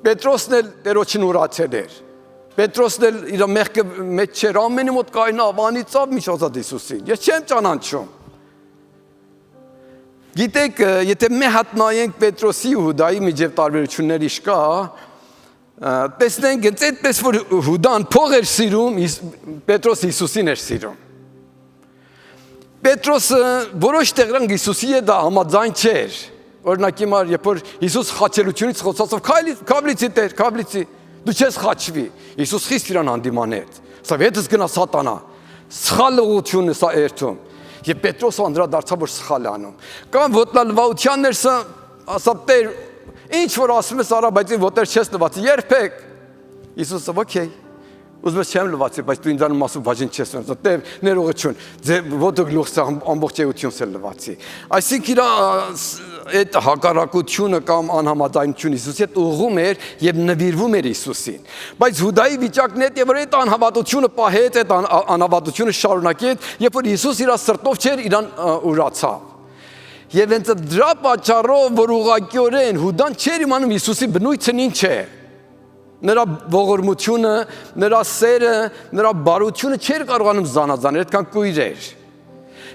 Speaker 2: Պետրոսն էլ Տերոջին ուրացել էր։ Պետրոսն էլ իր մեղքը մեջ չէր, ամենի մոտ կայնավ, անիծավ միջոցად Հիսուսին։ Ես չեմ ճանաչում։ Գիտեք, եթե մի հատ նայենք Պետրոսի ու Հուդայի միջև տարբերություններ իշկա, տեսնենք այդպես որ Հուդան փող էր սիրում, Պետրոս Հիսուսին էր սիրում։ Պետրոսը որոշ տեղերում Հիսուսի հետ համաձայն չէր։ Օրինակ հիմա երբ որ Հիսուս խաչելությունից խոսացավ, քավլիցի Տեր, քավլիցի, դու չես խաչվի։ Հիսուս խիստ իրան հանդիմանեց։ Սա հետս գնա սատանա։ Սխալ ուղղությունը սա երթում։ Եվ Պետրոսը անդրադարձավ որ սխալ է անում։ Կամ ոտնալվության ներսը ասավ Տեր ինչ որ ասում ես արա, բայց ոտեր չես լվացի, երբեք։ Հիսուսը ոքեյ, ուզում ես չեմ լվացի, բայց դու ինձանում ասում բաժին չես ունեցել, Տեր ներողություն, ոտը գլուխսը ամբողջ էությունս էլ լվացի։ Այսինքն իր այդ հակառակությունը կամ անհամաձայնությունը Հիսուսի հետ ուղղում էր եւ նվիրվում էր Հիսուսին։ Բայց Հուդայի վիճակն է, որ այդ անհավատությունը պահեց, այդ անհավատությունը շարունակեց, երբ որ Հիսուս իր սրտով չէր, իրան ուրացավ։ Եվ հենց դրա պատճառով, որ ուղղակիորեն Հուդան չէր իմանում Հիսուսի բնույթն ինչ է։ Նրա ողորմությունը, նրա սերը, նրա բարությունը չէր կարողանում զանազանել, այդքան կույր էր։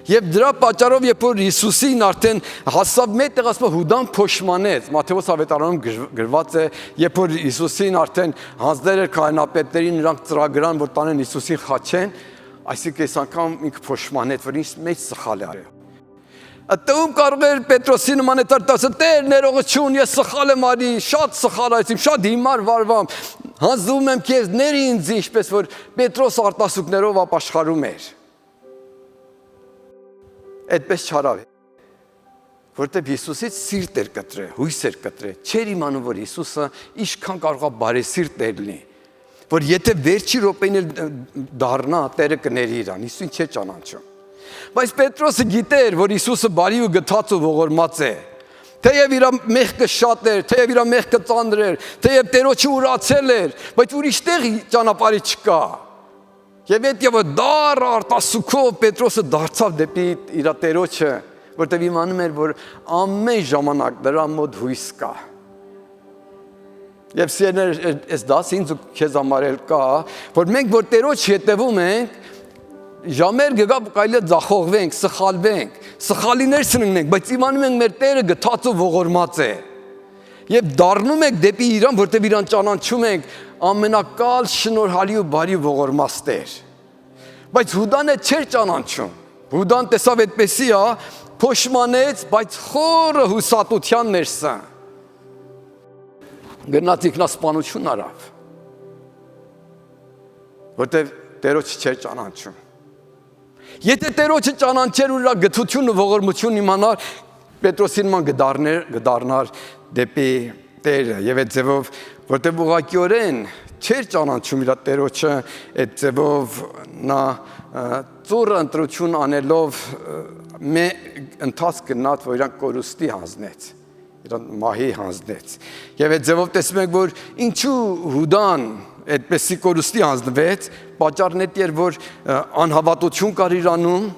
Speaker 2: Եվ դրա պատճառով, երբ որ Հիսուսին արդեն հասավ մետեղ, ասում է Հուդան փոշմանեց, Մատթեոս ավետարանում գրված է, երբ որ Հիսուսին արդեն հանձնել էր քահանապետերին, նրանք ծրագրան, որ տանեն Հիսուսին խաչեն, այսինքն այս անգամ ինքը փոշմանեց, որ ինչ մեջ սխալ է արել։ Ատում կարող էր Պետրոսի նման դարձել, Տեր ներողություն, ես սխալ եմ արի, շատ սխալ այցիմ, շատ հիմար վարվամ, հանձնում եմ քեզ, ների ինձ, ինչպես որ Պետրոս արտասուքներով ապաշխարում էր։ Այդպես չարավ է, որտեղ Հիսուսից սիրտ էր կտրել, հույս էր կտրել, չէր իմանում, որ Հիսուսը ինչքան կարող է բարեսիրտ լինի, որ եթե վերջի րոպեին էլ դառնա, Տերը կների իրան, Հիսուսին չէ ճանաչում։ Բայց Պետրոսը գիտեր, որ Հիսուսը բարի ու գթած ու ողորմած է։ Թեև իր մեղքը շատ էր, թեև իր մեղքը ծանր էր, թեև Տերոջը ուրացել էր, բայց ուրիշ տեղ ճանապարհի չկա։ Եվ այդ դառ արտասուքով Պետրոսը դարձավ դեպի իր Տերոջը, որտեղ իմանում էր, որ ամեն ժամանակ նրա մոտ հույս կա։ Եվ սիրներ, այս դասը ինձ ու քեզ համար էլ կա, որ մենք որ Տերոջի հետևում ենք, ժամեր գգա կարելի է ձախողվենք, սխալվենք, սխալիներ սննենք, բայց իմանում ենք մեր Տերը գթած ու ողորմած է։ Եվ դառնում ենք դեպի իրան, որտեղ իրան ճանաչում ենք ամենակալ շնորհալի ու բարի ողորմած Տեր։ Բայց Հուդանը չէր ճանաչում։ Հուդան տեսավ այդպեսի է, փոշմանեց, բայց խորը հուսատության ներսը։ Գնաց ինքնասպանություն արավ։ Որտեղ Տերոջը չէր ճանաչում։ Եթե Տերոջը ճանաչեր ու իր գթությունն ու ողորմությունն իմանար, Պետրոսին ման գդառնար դեպի Տերը եւ այդ ձևով, որտեղ ուղղակիորեն չէր ճանաչում իր Տերոջը, այդ ձևով նա ծուռ ընտրություն անելով մե ընթաց գնաց, որ իրանք կորուստի հանձնեց, իրան մահի հանձնեց։ Եվ այդ ձևով տեսնում ենք, որ ինչու Հուդան այդպեսի կորուստի հանձնվեց, պատճառն էր, որ անհավատություն կար իրանում,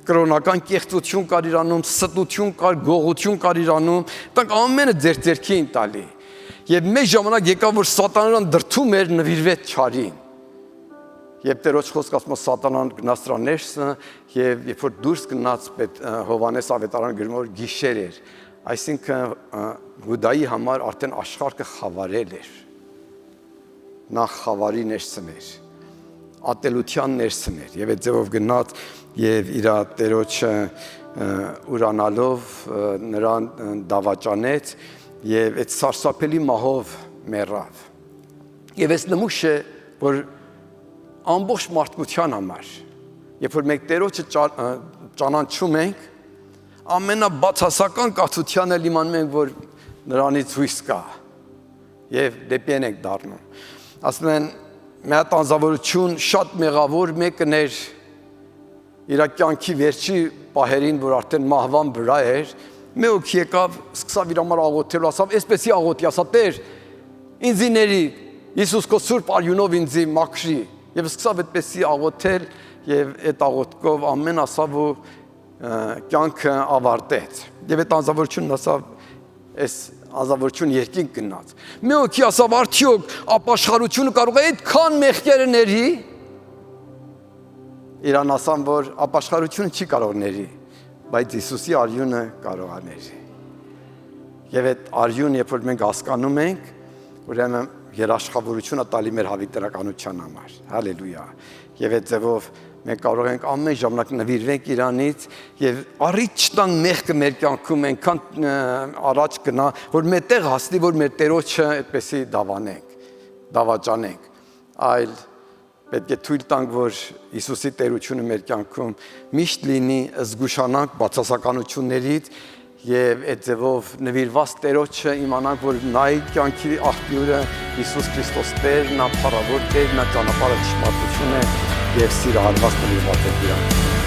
Speaker 2: կրոնական կեղծություն կար իրանում, ստություն կար, գողություն կար իրանում, դրանք ամենը ձեր ձեռքին տալի։ Եվ մեծ ժամանակ եկավ, որ սատանան դրդում էր նվիրվեց չարին։ Եվ Տերոջ խոսքը ասում է սատանան գնաց դրա ներսը, եւ երբ որ դուրս գնաց Հովհաննես ավետարանը գրում որ գիշեր էր, այսինքն Հուդայի համար արդեն աշխարհը խավարել էր։ Նա խավարի ներսն էր, ատելության ներսն էր, եւ այդ ձևով գնաց եւ իր Տերոջը ուրանալով նրան դավաճանեց եւ այդ սարսափելի մահով մեռավ։ Եվ այս նմուշ է, որ ամբողջ մարդկության համար, երբ որ մենք Տերոջը ճանաչում ենք, ամենաբացասական կացությանը իմանում ենք, որ նրանից հույս կա եւ դեպի ենք դառնում։ Ասում են, մի հատ անձավորություն շատ մեղավոր մեկն էր իր կյանքի վերջի պահերին, որ արդեն մահվան վրա էր, մի օքի եկավ, սկսավ իր համար աղոթել, ասավ, այսպեսի աղոթի, ասավ, Տեր, ինձի ների, Հիսուս քո սուրբ արյունով ինձի մաքրի, եւ սկսավ այդպեսի աղոթել եւ այդ աղոթքով ամեն ասավ ու կյանքը ավարտեց։ Եվ այդ անձավորությունն ասավ, այս անձավորություն երկինք գնաց։ Մի օքի ասավ, արդյոք ապաշխարությունը կարող է այդքան մեղքերը ների։ Իրան ասան, որ ապաշխարությունը չի կարող ների, բայց Հիսուսի արյունը կարող է ների։ Եվ այդ արյունը, երբ որ մենք հասկանում ենք, ուրեմն երաշխավորությունը տալի մեր հավիտենականության համար։ Հալելույա։ Եվ այդ ձևով մենք կարող ենք ամեն ժամանակ նվիրվենք Իրանից եւ առիթ չտանք մեղքը մեր կյանքում այնքան առաջ գնա, որ մետեղ հասնի, որ մեր Տերոջը այդպեսի դավանենք, դավաճանենք, այլ պետք է թույլ տանք, որ Հիսուսի տերությունը մեր կյանքում միշտ լինի, զգուշանանք բացասականություններից եւ այդ ձևով նվիրված Տերոջը իմանանք, որ նա կյանքի աղբյուրը Հիսուս Քրիստոս Տերն, նա փառավոր Տերն, նա ճանապարհը ճշմարտություն է եւ սիրահարված նվիրված է Իրան։